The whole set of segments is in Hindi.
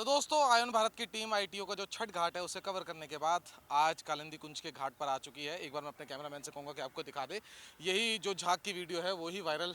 तो दोस्तों, आयन भारत की टीम आईटीओ का जो छठ घाट है उसे कवर करने के बाद आज कालिंदी कुंज के घाट पर आ चुकी है। एक बार मैं अपने कैमरामैन से कहूँगा कि आपको दिखा दे। यही जो झाग की वीडियो है वही वायरल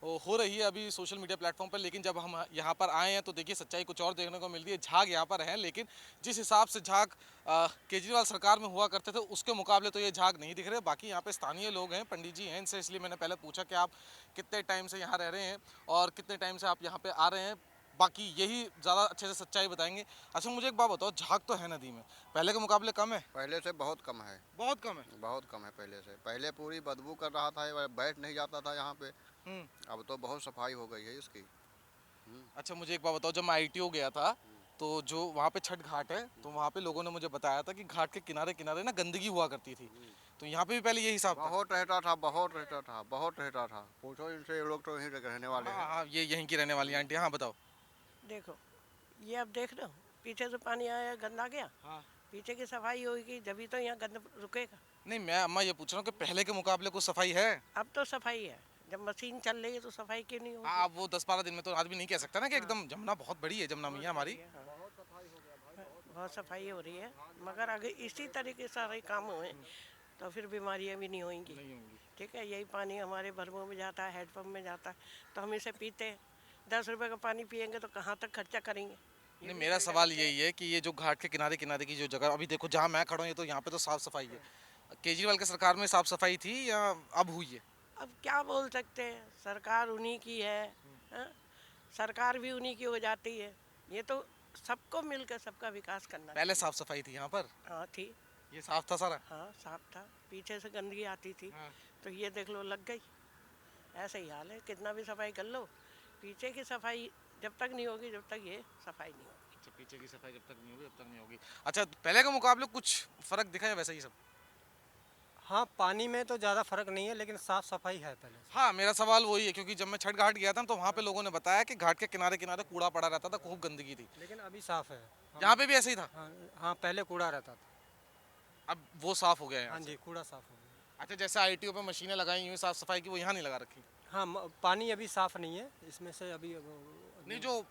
हो रही है अभी सोशल मीडिया प्लेटफॉर्म पर, लेकिन जब हम यहाँ पर आए हैं तो देखिए सच्चाई कुछ और देखने को मिलती है। झाग यहाँ पर है, लेकिन जिस हिसाब से झाग केजरीवाल सरकार में हुआ करते थे उसके मुकाबले तो ये झाग नहीं दिख रहे। बाकी यहाँ पे स्थानीय लोग हैं, पंडित जी हैं, इनसे इसलिए मैंने पहले पूछा कि आप कितने टाइम से यहाँ रह रहे हैं और कितने टाइम से आप यहाँ पे आ रहे हैं। बाकी यही ज़्यादा अच्छे से सच्चाई बताएंगे। अच्छा, मुझे एक बात बताओ, झाग तो है नदी में, पहले के मुकाबले कम है? पहले से बहुत कम है। बहुत कम है। बहुत कम है पहले से। पहले पूरी बदबू कर रहा था, बैठ नहीं जाता था यहाँ पे। अब तो बहुत सफाई हो गई है इसकी। अच्छा, मुझे एक बात बताओ, जब मैं आईटीओ गया था तो जो वहाँ पे छठ घाट है तो वहाँ पे लोगों ने मुझे बताया था कि घाट के किनारे किनारे ना गंदगी हुआ करती थी। तो यहाँ पे भी पहले यही हिसाब था? बहुत रहता था, बहुत रहता था, बहुत रहता था। पूछो इनसे, ये लोग तो यहीं रहने वाले हाँ हैं। हाँ, ये यहीं की रहने वाली आंटी। हाँ बताओ। देखो, ये अब देख रहे हो, पीछे से पानी आया, गंदा गया। हाँ। पीछे की सफाई होगी जभी तो यहाँ गंद रुकेगा। नहीं, मैं अम्मा ये पूछ रहा हूँ कि पहले के मुकाबले कुछ सफाई है? अब तो सफाई है, जब मशीन चल रही है तो सफाई क्यों नहीं होगी? हाँ, अब वो 10-12 दिन में तो आदमी नहीं कह सकता ना कि एकदम जमुना बहुत बड़ी है, जमुना मैया हमारी। बहुत सफाई हो रही है, मगर अगर इसी तरीके से सारे काम हुए तो फिर बीमारियां भी नहीं होंगी। ठीक है, यही पानी हमारे भरमों में जाता है, हैंडपम्प में जाता है, तो हम इसे पीते हैं। 10 रुपए का पानी पियेंगे तो कहाँ तक खर्चा करेंगे? नहीं, मेरा सवाल यही है कि ये जो घाट के किनारे किनारे की जो जगह अभी देखो जहाँ मैं खड़ा हूँ, ये तो यहाँ पे तो साफ सफाई है। केजरीवाल की सरकार में साफ सफाई थी या अब हुई है? अब क्या बोल सकते हैं, सरकार उन्हीं की है। हाँ? सरकार भी उन्हीं की हो जाती है। ये तो सबको मिलकर सबका विकास करना पहले चाहिए। साफ सफाई थी यहाँ पर? हाँ थी। ये साफ था सारा? हाँ साफ था, पीछे से गंदगी आती थी। हाँ। तो ये देख लो लग गई। ऐसा ही हाल है, कितना भी सफाई कर लो, पीछे की सफाई जब तक नहीं होगी जब तक ये सफाई नहीं होगी। अच्छा, पीछे की सफाई जब तक नहीं होगी तब तक नहीं होगी। अच्छा, पहले के मुकाबले कुछ फर्क दिखा है वैसा ही सब? हाँ, पानी में तो ज़्यादा फर्क नहीं है, लेकिन साफ़ सफाई है पहले से। हाँ, मेरा सवाल वही है, क्योंकि जब मैं छठ घाट गया था तो वहाँ पे लोगों ने बताया कि घाट के किनारे किनारे कूड़ा पड़ा रहता था, खूब गंदगी थी। लेकिन अभी साफ़ है। यहाँ पे भी ऐसे ही था? हाँ हाँ, पहले कूड़ा रहता था। अब वो साफ हो गया है? हाँ जी, कूड़ा साफ़ हो गया। अच्छा, जैसे आईटीओ पे मशीनें लगाई हुई साफ सफाई की, वो यहाँ नहीं लगा रखी? हाँ, पानी अभी साफ़ नहीं है इसमें से अभी नहीं, जो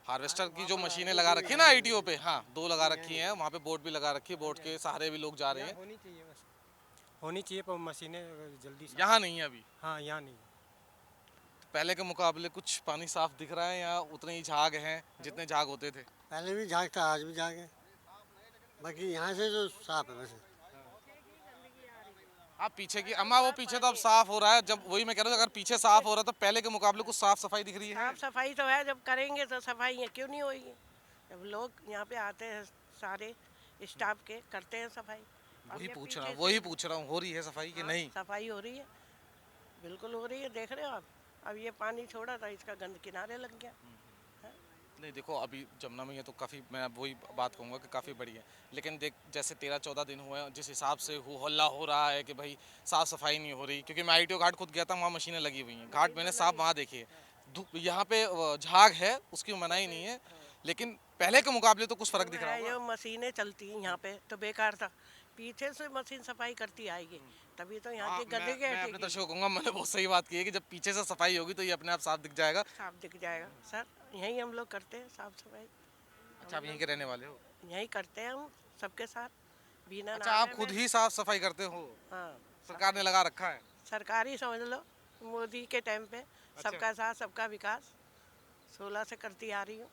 हार्वेस्टर की जो मशीनें लगा रखी है ना आईटीओ पे, हाँ 2 लगा रखी हैं वहाँ पे, बोर्ड भी लगा रखी है, बोर्ड के सहारे भी लोग जा रहे हैं। होनी चाहिए, बस होनी चाहिए, पर मशीनें जल्दी यहाँ नहीं है अभी? हाँ, यहाँ नहीं। पहले के मुकाबले कुछ पानी साफ दिख रहा है या उतने ही झाग हैं जितने झाग होते थे? पहले भी झाग था, आज भी झाग है, बाकी यहाँ से तो साफ है वैसे। आप पीछे की अम्मा, वो पीछे तो अब साफ हो रहा है, जब वही मैं कह रहा हूँ, अगर पीछे साफ हो रहा है तो पहले के मुकाबले कुछ साफ सफाई दिख रही है? साफ सफाई तो है, जब करेंगे तो सफाई है क्यों नहीं होगी? जब लोग यहाँ पे आते हैं, सारे स्टाफ के करते हैं सफाई। अब ये पीछे से- वही पूछ रहा हूँ, हो रही है सफाई कि हाँ, नहीं? सफाई हो रही है, बिल्कुल हो रही है, देख रहे हो आप। अब ये पानी छोड़ा था, इसका गंद किनारे लग गया। नहीं, देखो अभी जमुना में ये तो काफ़ी, मैं वही बात कहूँगा कि काफ़ी बड़ी है, लेकिन देख जैसे 13-14 दिन हुए हैं, जिस हिसाब से हल्ला हो रहा है कि भाई साफ़ सफाई नहीं हो रही, क्योंकि मैं आईटीओ घाट खुद गया था, वहाँ मशीनें लगी हुई हैं, घाट मैंने साफ वहाँ देखी है। यहाँ पे झाग है, उसकी मनाही नहीं है, लेकिन पहले के मुकाबले तो कुछ फ़र्क दिख रहा ये होगा। मशीनें चलती हैं यहाँ पे तो बेकार था, पीछे से मशीन सफाई करती आएगी तभी तो यहाँ हाँ, की गंदगी मैं अपने हटेगी। दर्शकों को कहूँगा, मैंने बहुत सही बात की है कि जब पीछे से सफाई होगी तो ये अपने आप साफ दिख जाएगा। साफ दिख जाएगा सर, यहीं हम लोग करते हैं साफ सफाई, अच्छा, आप यहीं के रहने वाले हो? यहीं करते हैं हम सबके साथ, बिना अच्छा, आप नहाए खुद में। ही साफ सफाई करते हो? हाँ, सरकार ने लगा रखा है? सरकारी समझ लो, मोदी के टाइम पे सबका साथ सबका विकास 16 से करती आ रही हूँ।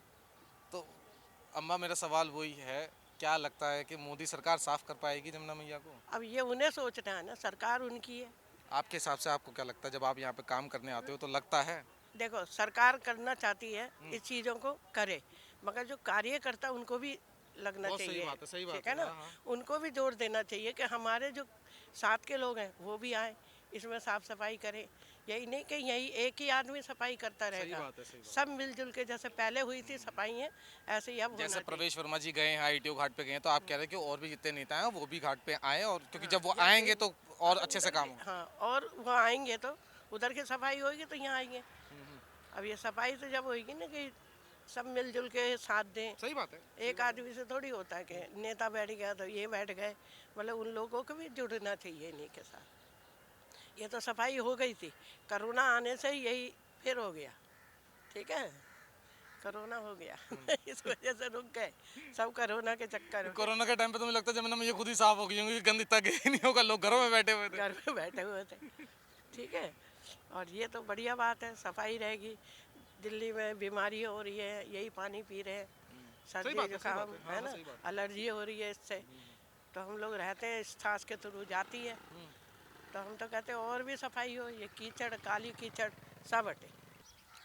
तो अम्मा, मेरा सवाल वही है, क्या लगता है कि मोदी सरकार साफ कर पाएगी जमुना मैया को? अब ये उन्हें सोचना है ना, सरकार उनकी है। आपके हिसाब से आपको क्या लगता है, जब आप यहाँ पे काम करने आते हो तो लगता है? देखो, सरकार करना चाहती है इस चीज़ों को करे, मगर जो कार्यकर्ता उनको भी लगना बहुत सही चाहिए। बात है, सही बात ठीक है है, ना, हाँ, हाँ। उनको भी जोर देना चाहिए कि हमारे जो साथ के लोग हैं वो भी आए, इसमें साफ सफाई करें। यही नहीं कि यही एक ही आदमी सफाई करता रहेगा, बात है, सही बात। सब मिलजुल के, जैसे पहले हुई थी सफाई है ऐसे ही अब होना जैसे चाहिए। प्रवेश वर्मा जी गए हैं आईटीओ घाट पे गए हैं, तो आप कह रहे हैं कि और भी जितने नेता हैं वो भी घाट पे आए, और क्योंकि जब वो आएंगे तो और अच्छे से काम होगा। हाँ, और वो आएंगे तो उधर की सफाई होगी तो यहाँ आएंगे। अब ये सफाई तो जब होगी ना कि सब मिलजुल के साथ दें। सही बात है। एक आदमी से थोड़ी होता है कि नेता बैठ गया तो ये बैठ गए, मतलब उन लोगों को भी जुड़ना चाहिए इन्हीं के साथ। ये तो सफाई हो गई थी, कोरोना आने से यही फिर हो गया। ठीक है, कोरोना हो गया इस वजह से रुक सब कोरोना के चक्कर में कोरोना के टाइम पे तो मुझे लगता है जमुना में ये खुद ही साफ हो गई होंगी, गंद इतना गया ही नहीं होगा, लोग घरों में बैठे हुए थे। घर में बैठे हुए थे। ठीक है, और ये तो बढ़िया बात है, सफाई रहेगी। दिल्ली में बीमारी हो रही है, यही पानी पी रहे हैं, सर्दी बात है, सही जुकाम बात है, है हाँ, ना, सही बात एलर्जी हो रही है इससे। तो हम लोग रहते हैं, इस सांस के थ्रू जाती है, तो हम तो कहते हैं और भी सफाई हो, ये कीचड़ काली कीचड़ सब हटे।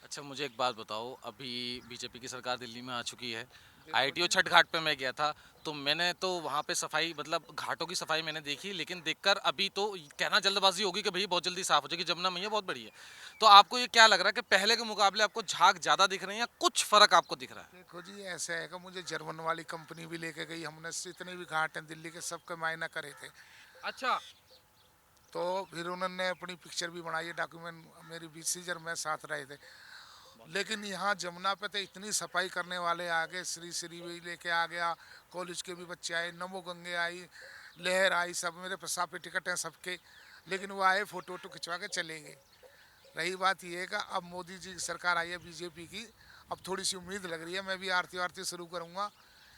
अच्छा मुझे एक बात बताओ, अभी बीजेपी की सरकार दिल्ली में आ चुकी है, आईटीओ छठ घाट पे मैं गया था, तो मैंने तो वहाँ पे सफाई मतलब घाटों की सफाई मैंने देखी, लेकिन देखकर अभी तो कहना जल्दबाजी होगी कि भाई बहुत जल्दी साफ हो जाएगी, जमुना मैया बहुत बड़ी है। तो आपको ये क्या लग रहा है कि पहले के मुकाबले आपको झाग ज़्यादा दिख रहे हैं या कुछ फ़र्क आपको दिख रहा है? देखो जी, ऐसा है कि मुझे जर्मन वाली कंपनी भी लेके गई, हमने जितने भी घाट हैं दिल्ली के सबके मायना करे थे। अच्छा, तो फिर उन्होंने अपनी पिक्चर भी बनाई है, डॉक्यूमेंट मेरी बीसीजर में साथ रहे थे। लेकिन यहाँ जमुना पे तो इतनी सफाई करने वाले आ गए, श्री श्री भी लेके आ गया, कॉलेज के भी बच्चे आए, नमो गंगे आई, लहर आई, सब मेरे पेशाब पे टिकट हैं सबके, लेकिन वो आए फोटो वोटो खिंचवा के चले गए। रही बात ये है कि अब मोदी जी की सरकार आई है बीजेपी की, अब थोड़ी सी उम्मीद लग रही है, मैं भी आरती वारती शुरू करूँगा।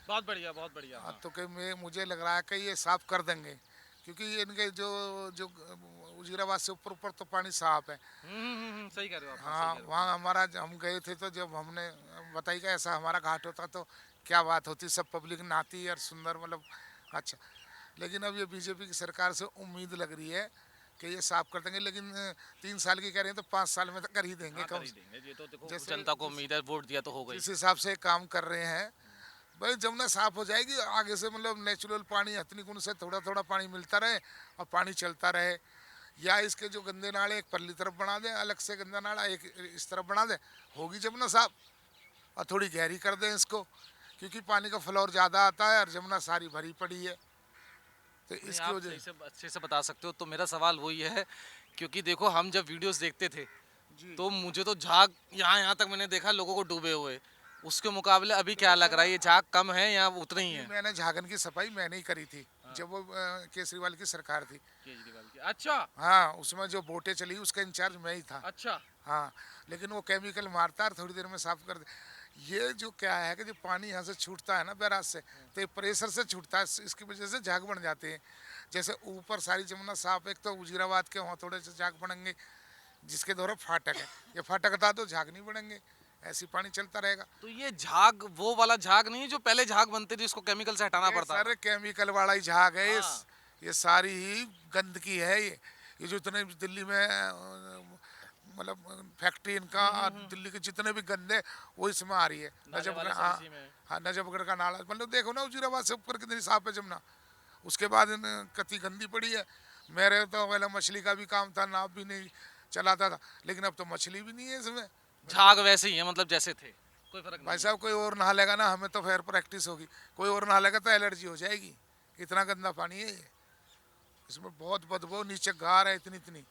बहुत बढ़िया बहुत बढ़िया। हाँ, तो कि मुझे लग रहा है कि ये साफ कर देंगे, क्योंकि इनके जो जो उजीराबाद से ऊपर ऊपर तो पानी साफ है। सही कह रहे हो आप, हाँ, वहाँ हमारा हम गए थे तो जब हमने बताई कि ऐसा हमारा घाट होता तो क्या बात होती, सब पब्लिक नहाती और सुंदर, मतलब अच्छा। लेकिन अब ये बीजेपी की सरकार से उम्मीद लग रही है कि ये साफ कर देंगे, लेकिन 3 साल की कह रहे हैं तो 5 साल में तो कर ही देंगे। हाँ, कम कर ही देंगे, ये तो देखो जैसे जनता को उम्मीद है, वोट दिया तो हो गई। जिस हिसाब से काम कर रहे हैं, भाई जमुना साफ हो जाएगी आगे से, मतलब नेचुरल पानी हथनी कुंड से थोड़ा थोड़ा पानी मिलता रहे और पानी चलता रहे, या इसके जो गंदे नाले एक परली तरफ बना दें, अलग से गंदा नाला एक इस तरफ बना दें, होगी जमुना साफ। और थोड़ी गहरी कर दें इसको, क्योंकि पानी का फ्लोर ज़्यादा आता है और जमुना सारी भरी पड़ी है, तो नहीं, इसकी आप वजह सही से अच्छे से बता सकते हो। तो मेरा सवाल वही है, क्योंकि देखो हम जब वीडियोस देखते थे तो मुझे तो झाग यहाँ यहाँ तक मैंने देखा लोगों को डूबे हुए, उसके मुकाबले अभी क्या लग रहा है, ये झाग कम है या उतना ही है? मैंने झागन की सफाई मैंने ही करी थी जब वो केजरीवाल की सरकार थी। केजरीवाल की, अच्छा हाँ, उसमें जो बोटें चली उसका इंचार्ज मैं ही था। अच्छा। हाँ, लेकिन वो केमिकल मारता है और थोड़ी देर में साफ कर दे। ये जो क्या है कि जो पानी यहाँ से छूटता है ना बैराज से, तो ये प्रेशर से छूटता है, इसकी वजह से झाग बन जाते हैं। जैसे ऊपर सारी जमुना साफ, एक तो वजीराबाद के वहाँ थोड़े से झाग बनेंगे, जिसके द्वारा फाटक है, ये फाटक हटा दो झाग नहीं बनेंगे, ऐसी पानी चलता रहेगा। तो ये झाग वो वाला झाग नहीं है जो पहले झाग बनते थे, इसको केमिकल से हटाना ये पड़ता है? सारे केमिकल वाला ही झाग है, हाँ। ये सारी ही गंदगी है। ये जो इतने दिल्ली में मतलब फैक्ट्री इनका, दिल्ली के जितने भी गंदे वो इसमें आ रही है। नजफगढ़, हाँ हाँ, नजफगढ़ का नाला, मतलब देखो ना उजीराबाद से ऊपर कितनी साफ है जमुना, उसके बाद कति गंदी पड़ी है। मेरे तो पहले मछली का भी काम था, नाव भी नहीं चलाता था, लेकिन अब तो मछली भी नहीं है इसमें। झाग वैसे ही है, मतलब जैसे थे, कोई फर्क नहीं भाई साहब, कोई और नहा लेगा ना, हमें तो फिर प्रैक्टिस होगी, कोई और नहा लेगा तो एलर्जी हो जाएगी। इतना गंदा पानी है ये, इसमें बहुत बदबू, नीचे गार है इतनी इतनी।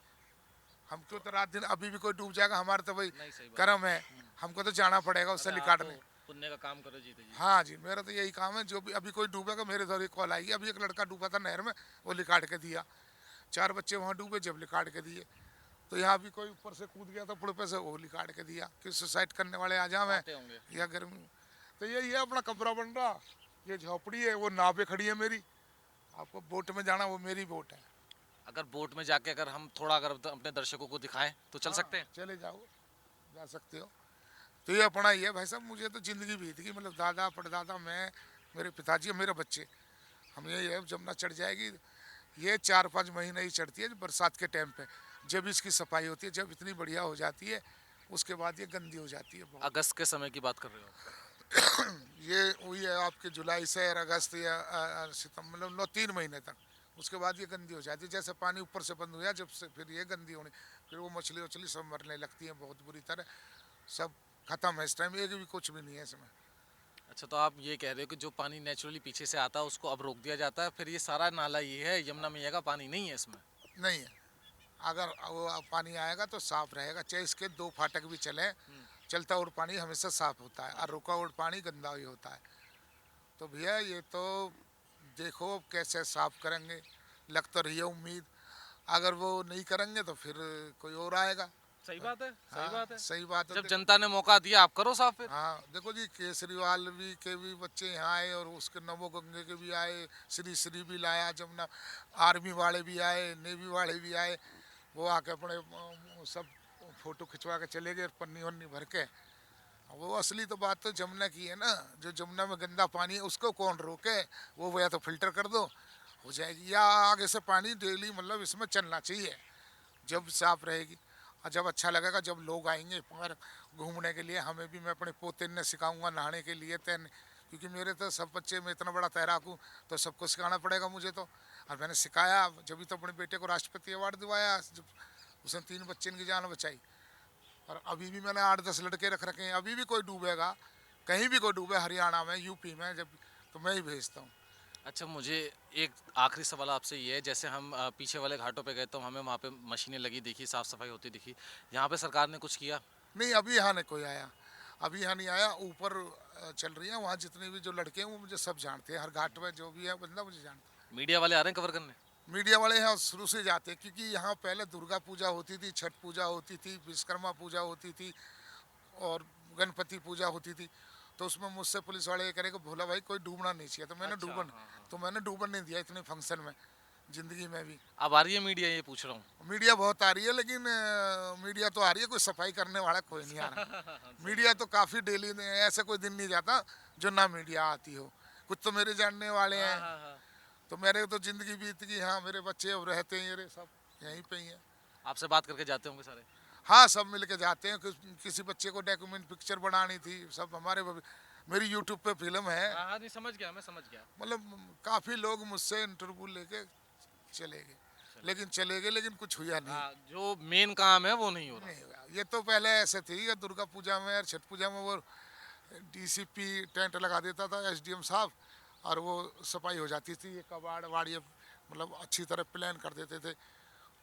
हमको तो रात दिन अभी भी कोई डूब जाएगा, हमारा तो भाई नहीं, सही बात। कर्म है, हमको तो जाना पड़ेगा उससे अरे आप निकाटने। तो पुण्य का काम करो जीते जी। हाँ जी, मेरा तो यही काम है, जो भी अभी कोई डूबेगा मेरे द्वारा कॉल आएगी। अभी एक लड़का डूबा था नहर में, वो लिकाट के दिया, 4 बच्चे वहाँ डूबे जब लिकाट के दिए। तो यहाँ भी कोई ऊपर से कूद गया था पुड़पे से, वो लिकाट के दिया कि सुसाइड करने वाले आ जाए आते होंगे। या गर्मी। तो यही है, अपना कमरा बन रहा, ये झोपड़ी है, वो नाव पे खड़ी है मेरी। आपको बोट में जाना, वो मेरी बोट है। अगर बोट में जाके अगर हम थोड़ा अगर अपने दर्शकों को दिखाएं तो चल सकते हैं? चले जाओ, जा सकते हो। तो ये अपना ही है भाई साहब, मुझे तो ज़िंदगी बीत गई, मतलब दादा परदादा, मैं, मेरे पिताजी और मेरे बच्चे, हम यही है। जमुना चढ़ जाएगी, ये 4-5 महीने ही चढ़ती है बरसात के टाइम पे, जब इसकी सफाई होती है, जब इतनी बढ़िया हो जाती है, उसके बाद ये गंदी हो जाती है बहुत। अगस्त के समय की बात कर रहे हो? ये वही है आपके जुलाई से अगस्त या सितंबर, मतलब 3 महीने तक, उसके बाद ये गंदी हो जाती है। जैसे पानी ऊपर से बंद हुआ, जब से फिर ये गंदी होनी, फिर वो मछली वछली सब मरने लगती है बहुत बुरी तरह, सब खत्म है इस टाइम, एक भी कुछ भी नहीं है इसमें। अच्छा, तो आप ये कह रहे हो कि जो पानी नेचुरली पीछे से आता है उसको अब रोक दिया जाता है, फिर ये सारा नाला ये है, यमुना मैया का पानी नहीं है इसमें? नहीं है, अगर वो पानी आएगा तो साफ रहेगा, चाहे इसके 2 फाटक भी चले, चलता हुआ पानी हमेशा साफ होता है और रुका हुआ पानी गंदा ही होता है। तो भैया ये तो देखो कैसे साफ करेंगे, लग तो रही है उम्मीद, अगर वो नहीं करेंगे तो फिर कोई और आएगा। सही बात है, सही हाँ, बात है। सही बात है। जब जनता ने मौका दिया आप करो साफ फिर। हाँ देखो जी, केजरीवाल भी के भी बच्चे यहाँ आए और उसके नमो गंगे के भी आए, श्री श्री भी लाया जमुना, आर्मी वाले भी आए, नेवी वाले भी आए, वो आके अपने सब फोटो खिंचवा के चले गए पन्नी वन्नी भर के। वो असली तो बात तो जमुना की है ना, जो जमुना में गंदा पानी है उसको कौन रोके, वो या तो फिल्टर कर दो हो जाएगी, या आगे से पानी डेली मतलब इसमें चलना चाहिए जब साफ रहेगी। और जब अच्छा लगेगा, जब लोग आएंगे पर घूमने के लिए, हमें भी, मैं अपने पोते ने सिखाऊंगा नहाने के लिए तैरने, क्योंकि मेरे तो सब बच्चे, मैं इतना बड़ा तैराक हूँ तो सबको सिखाना पड़ेगा मुझे तो। और मैंने सिखाया, जब तो अपने बेटे को राष्ट्रपति अवार्ड दिवाया, जब उसने 3 बच्चे की जान बचाई। और अभी भी मैंने 8-10 लड़के रख रखे हैं, अभी भी कोई डूबेगा, कहीं भी कोई डूबे, हरियाणा में, यूपी में, जब तो मैं ही भेजता हूँ। अच्छा, मुझे एक आखिरी सवाल आपसे ये है, जैसे हम पीछे वाले घाटों पे गए तो हमें वहाँ पे मशीनें लगी दिखी, साफ सफाई होती दिखी, यहाँ पे सरकार ने कुछ किया? नहीं, अभी यहाँ नहीं कोई आया, अभी यहाँ नहीं आया। ऊपर चल रही है, वहाँ जितने भी जो लड़के हैं वो मुझे सब जानते हैं, हर घाट में जो भी है बंदा मुझे जानता है। मीडिया वाले आ रहे हैं कवर करने? मीडिया वाले यहाँ शुरू से जाते हैं, क्योंकि यहाँ पहले दुर्गा पूजा होती थी, छठ पूजा होती थी, विश्वकर्मा पूजा होती थी और गणपति पूजा होती थी। तो उसमें मुझसे पुलिस वाले ये करेंगे, भोला भाई कोई डूबना नहीं चाहिए, तो मैंने अच्छा, डूबन हाँ, हाँ। तो मैंने डूबन नहीं दिया इतने फंक्शन में, जिंदगी में भी। अब आ रही है मीडिया, ये पूछ रहा हूँ। मीडिया बहुत आ रही है, लेकिन मीडिया तो आ रही है, कोई सफाई करने वाला कोई नहीं आ रहा। मीडिया तो काफ़ी डेली, ऐसा कोई दिन नहीं जाता जो ना मीडिया आती हो। कुछ तो मेरे जानने वाले हैं, तो मेरे तो ज़िंदगी बीत गई। हाँ, मेरे बच्चे अब रहते हैं, ये सब यहीं पे ही हैं। आपसे बात करके जाते होंगे सारे? हाँ, सब मिल के जाते हैं। किसी बच्चे को डॉक्यूमेंट पिक्चर बनानी थी, सब हमारे मेरी यूट्यूब पे फिल्म है, हाँ हाँ, नहीं समझ गया, मैं समझ गया। मतलब काफ़ी लोग मुझसे इंटरव्यू लेके चले गए, लेकिन कुछ हुआ नहीं। हाँ, जो मेन काम है वो नहीं हो रहा। नहीं हुआ। ये तो पहले ऐसे थी, ये दुर्गा पूजा में और छठ पूजा में वो डीसीपी टेंट लगा देता था, एसडीएम साहब, और वो सफाई हो जाती थी। ये कबाड़ वाड़ी मतलब अच्छी तरह प्लान कर देते थे।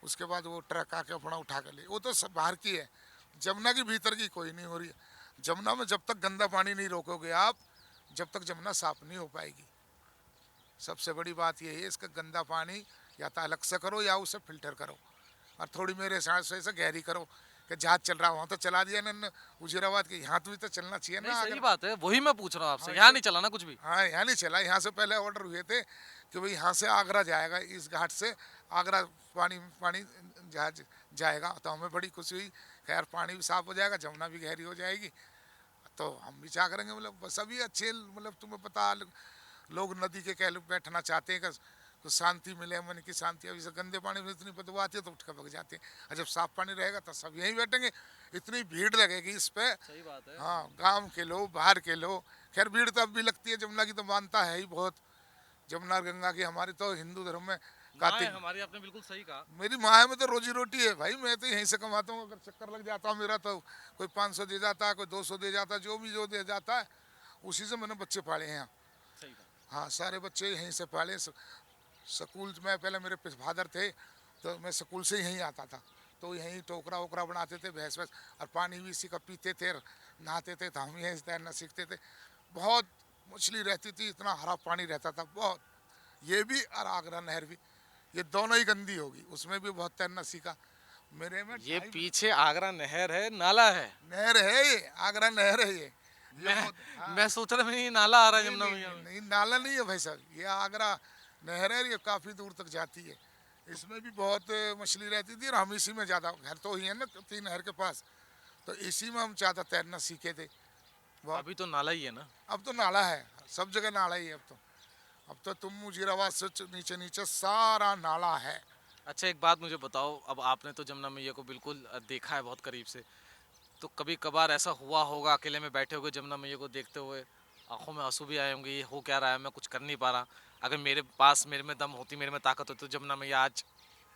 उसके बाद वो ट्रक आके अपना उठा कर ले, वो तो सब बाहर की है, जमुना की भीतर की कोई नहीं हो रही है। जमुना में जब तक गंदा पानी नहीं रोकोगे आप, जब तक जमुना साफ नहीं हो पाएगी। सबसे बड़ी बात यही है, इसका गंदा पानी या तो अलग से करो या उसे फिल्टर करो, और थोड़ी मेरे सांस से गहरी करो कि जहाज चल रहा वहाँ तो चला दिया ना उजीराबाद के, यहाँ तो भी तो चलना चाहिए नहीं, ना। सही अगर बात है, वही मैं पूछ रहा हूँ आपसे, हाँ, यहाँ नहीं चला ना कुछ भी? हाँ, यहाँ नहीं चला। यहाँ से पहले ऑर्डर हुए थे कि भाई यहाँ से आगरा जाएगा, इस घाट से आगरा पानी जहाज जाएगा, तो हमें बड़ी खुशी हुई। खैर, पानी भी साफ हो जाएगा, जमुना भी गहरी हो जाएगी, तो हम भी क्या करेंगे। मतलब बस अभी अच्छे, मतलब तुम्हें पता, लोग नदी के कह बैठना चाहते हैं कि कुछ शांति मिले, मन की शांति। अभी से गंदे पानी में इतनी बदबू आती है तो उठ कर भग जाते हैं, और जब साफ पानी रहेगा तो सब यहीं बैठेंगे। इतनी भीड़ लगेगी इस पे। सही बात है। हाँ, गांव के लोग, बाहर के लोग। खैर, भीड़ तो अब भी लगती है, जमुना की तो मानता है ही बहुत। जमुना गंगा की हमारी तो हिंदू धर्म में माँ है कार्तिक, हमारी, आपने बिल्कुल सही कहा। मेरी माँ है, में तो रोजी रोटी है भाई, मैं तो यहीं से कमाता हूँ। अगर चक्कर लग जाता मेरा तो कोई 500 दे जाता है, कोई 200 दे जाता है, जो दे जाता है उसी से मैंने बच्चे पाले हैं यहाँ। सही कहा। हाँ, सारे बच्चे यहीं से पाले। स्कूल में पहले मेरे फादर थे, तो मैं स्कूल से यहीं आता था, तो यहीं टोकरा वोकरा बनाते थे, भैंस वैस, और पानी भी इसी का पीते थे, नहाते थे, तो हम यहीं से तैरना सीखते थे। बहुत मछली रहती थी, इतना हरा पानी रहता था बहुत। ये भी और आगरा नहर भी, ये दोनों ही गंदी होगी, उसमें भी बहुत तैरना सीखा। मेरे में ये पीछे आगरा नहर है, नाला है? नहर है, ये आगरा नहर है। ये मैं सोच रहा मैं, ये नाला आ रहा है जमुना में। नहीं, नाला नहीं है भाई साहब, ये आगरा नहर है, ये काफ़ी दूर तक जाती है। इसमें भी बहुत मछली रहती थी, और हम इसी में ज़्यादा, घर तो ही है ना 3 नहर के पास, तो इसी में हम ज़्यादा तैरना सीखे थे। अभी तो नाला ही है ना? अब तो नाला है, सब जगह नाला ही है। अब तो तुम मुजीराबाद से नीचे नीचे सारा नाला है। अच्छा, एक बात मुझे बताओ, अब आपने तो जमुना मैया को बिल्कुल देखा है बहुत करीब से, तो कभी कभार ऐसा हुआ होगा अकेले में बैठे हुए जमुना मैया को देखते हुए, आंखों में आंसू भी आए होंगे, ये हो क्या रहा है, मैं कुछ कर नहीं पा रहा, अगर मेरे में दम होती, मेरे में ताकत होती तो जमुना मैया आज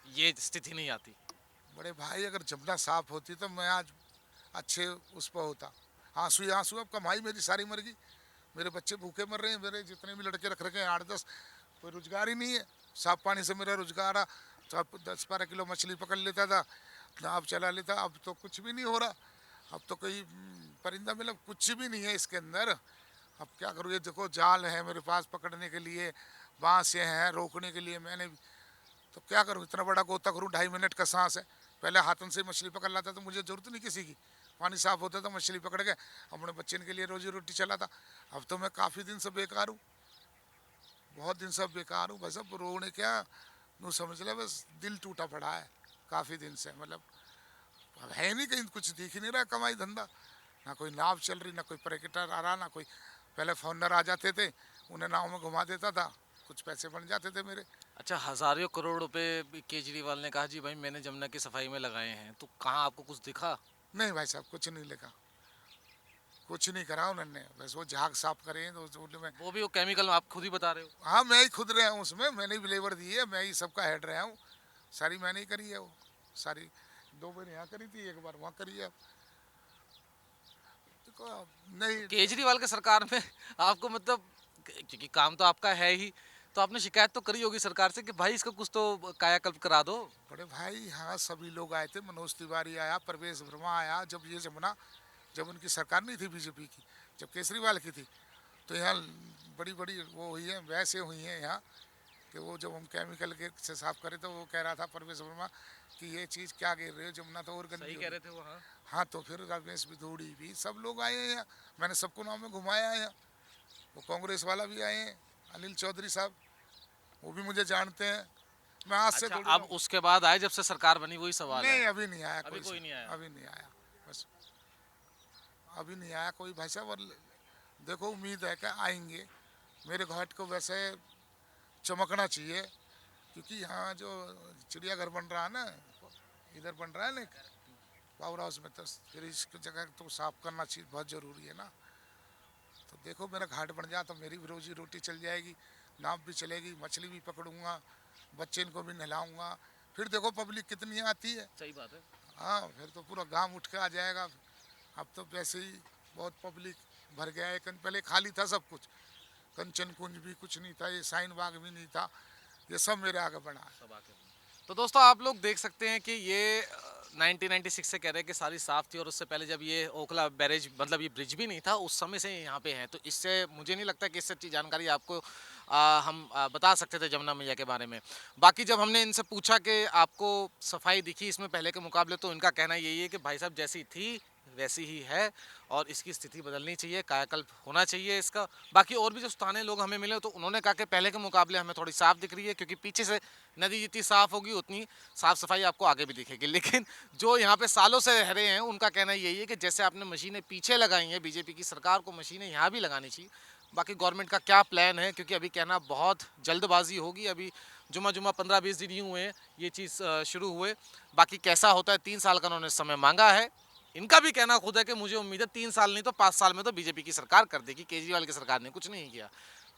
ये स्थिति नहीं आती? बड़े भाई, अगर जमुना साफ होती तो मैं आज अच्छे उस पर होता। आंसू ही आंसू, अब कमाई मेरी सारी मर गई, मेरे बच्चे भूखे मर रहे हैं, मेरे जितने भी लड़के रख रखे हैं 8-10, कोई रोजगार ही नहीं है। साफ पानी से मेरा रोजगार आ, तो अब 10-12 किलो मछली पकड़ लेता था, नाव चला लेता, अब तो कुछ भी नहीं हो रहा। अब तो कोई परिंदा मतलब कुछ भी नहीं है इसके अंदर। अब क्या करूँ, ये देखो जाल है मेरे पास पकड़ने के लिए, बाँस हैं रोकने के लिए, मैंने तो क्या करूँ, इतना बड़ा गोता करूँ, 2.5 मिनट का सांस है, पहले हाथों से मछली पकड़ लाता तो मुझे ज़रूरत नहीं किसी की, पानी साफ होता था मछली पकड़ के अपने बच्चे के लिए रोजी रोटी चलाता। अब तो मैं काफ़ी दिन से बेकार हूँ, बहुत दिन से बेकार हूँ। बस अब रोने क्या नू समझ ले, बस दिल टूटा पड़ा है काफ़ी दिन से। मतलब अब है नहीं, कहीं कुछ दिख ही नहीं रहा कमाई धंधा, ना कोई नाव चल रही, ना कोई पर्यटक आ रहा, ना कोई। पहले फॉरनर आ जाते थे, उन्हें नाव में घुमा देता था, कुछ पैसे बन जाते थे मेरे। अच्छा, हजारों करोड़ रुपए भी केजरीवाल ने कहा जी भाई मैंने जमुना की सफाई में लगाए हैं, तो कहाँ आपको कुछ दिखा? नहीं भाई साहब, कुछ नहीं लिखा, कुछ नहीं करा उन्होंने, बस वो झाग साफ करें तो उसमें। वो भी वो केमिकल आप खुद ही बता रहे हो। हाँ, मैं ही खुद रहा हूँ उसमें, मैंने भी लेबर दी है, मैं ही सबका हेड रहा हूँ, सारी मैंने ही करी है वो सारी। 2 बार यहाँ करी थी, 1 बार वहाँ करी है। देखो नहीं, केजरीवाल के सरकार में आपको मतलब, क्योंकि काम तो आपका है ही, तो आपने शिकायत तो करी होगी सरकार से कि भाई इसका कुछ तो कायाकल्प करा दो। बड़े भाई हाँ, सभी लोग आए थे, मनोज तिवारी आया, परवेश वर्मा आया, जब ये जमुना, जब उनकी सरकार नहीं थी बीजेपी की, जब केजरीवाल की थी, तो यहाँ बड़ी बड़ी वो हुई है, वैसे हुई हैं यहाँ कि वो जब हम केमिकल के से साफ करे तो वो कह रहा था परवेश वर्मा कि ये चीज़ क्या गिर रही हो, जमुना तो और गंदी सही हो कह रही। रहे थे वो, हाँ। हाँ, तो फिर रमेश बिधूड़ी भी सब लोग आए हैं यहाँ, मैंने सबको नाम में घुमाया है यहाँ। वो कांग्रेस वाला भी आए हैं, अनिल चौधरी साहब, वो भी मुझे जानते हैं। मैं आज से अच्छा, थोड़ी अब उसके बाद आए जब से सरकार बनी, वही सवाल नहीं, है। अभी नहीं आया अभी कोई नहीं आया। अभी नहीं आया, बस अभी नहीं आया कोई भाई साहब। और देखो उम्मीद है कि आएंगे, मेरे घाट को वैसे चमकना चाहिए, क्योंकि यहाँ जो चिड़ियाघर बन रहा है ना, इधर बन रहा है ना पावर हाउस में, तो फिर इसकी जगह तो साफ करना चाहिए, बहुत ज़रूरी है ना। तो देखो मेरा घाट बन जाए तो मेरी भी रोजी रोटी चल जाएगी, नाव भी चलेगी, मछली भी पकड़ूंगा, बच्चे इनको भी नहलाऊंगा, फिर देखो पब्लिक कितनी आती है। सही बात है। हाँ, फिर तो पूरा गांव उठ के आ जाएगा। अब तो वैसे ही बहुत पब्लिक भर गया है, पहले खाली था सब कुछ, कंचन कुंज भी कुछ नहीं था, ये साइन बाग भी नहीं था, ये सब मेरे आगे बढ़ा है। तो दोस्तों आप लोग देख सकते हैं कि ये 1996 से कह रहे हैं कि सारी साफ थी, और उससे पहले जब ये ओखला बैरेज मतलब ये ब्रिज भी नहीं था उस समय से यहाँ पे हैं। तो इससे मुझे नहीं लगता कि इससे अच्छी जानकारी आपको हम बता सकते थे जमुना मैया के बारे में। बाकी जब हमने इनसे पूछा कि आपको सफाई दिखी इसमें पहले के मुकाबले, तो इनका कहना यही है कि भाई साहब जैसी थी वैसी ही है, और इसकी स्थिति बदलनी चाहिए, कायाकल्प होना चाहिए इसका। बाकी और भी जो स्थानीय लोग हमें मिले तो उन्होंने कहा कि पहले के मुकाबले हमें थोड़ी साफ दिख रही है, क्योंकि पीछे से नदी जितनी साफ होगी उतनी साफ सफाई आपको आगे भी दिखेगी। लेकिन जो यहाँ पे सालों से रह रहे हैं उनका कहना यही है कि जैसे आपने मशीनें पीछे लगाई हैं, बीजेपी की सरकार को मशीनें यहाँ भी लगानी चाहिए। बाकी गवर्नमेंट का क्या प्लान है, क्योंकि अभी कहना बहुत जल्दबाजी होगी, अभी जुमा 15-20 दिन ही हुए हैं ये चीज़ शुरू हुए। बाकी कैसा होता है, 3 साल का उन्होंने समय मांगा है। इनका भी कहना खुद है कि मुझे उम्मीद है 3 साल नहीं तो 5 साल में तो बीजेपी की सरकार कर देगी, केजरीवाल की सरकार ने कुछ नहीं किया।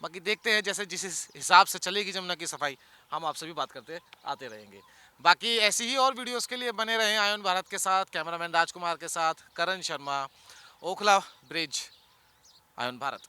बाकी देखते हैं जैसे जिस हिसाब से चलेगी जमुना की सफाई, हम आपसे भी बात करते आते रहेंगे। बाकी ऐसी ही और वीडियोस के लिए बने रहें आयन भारत के साथ, कैमरामैन राजकुमार के साथ, करण शर्मा, ओखला ब्रिज, आयन भारत।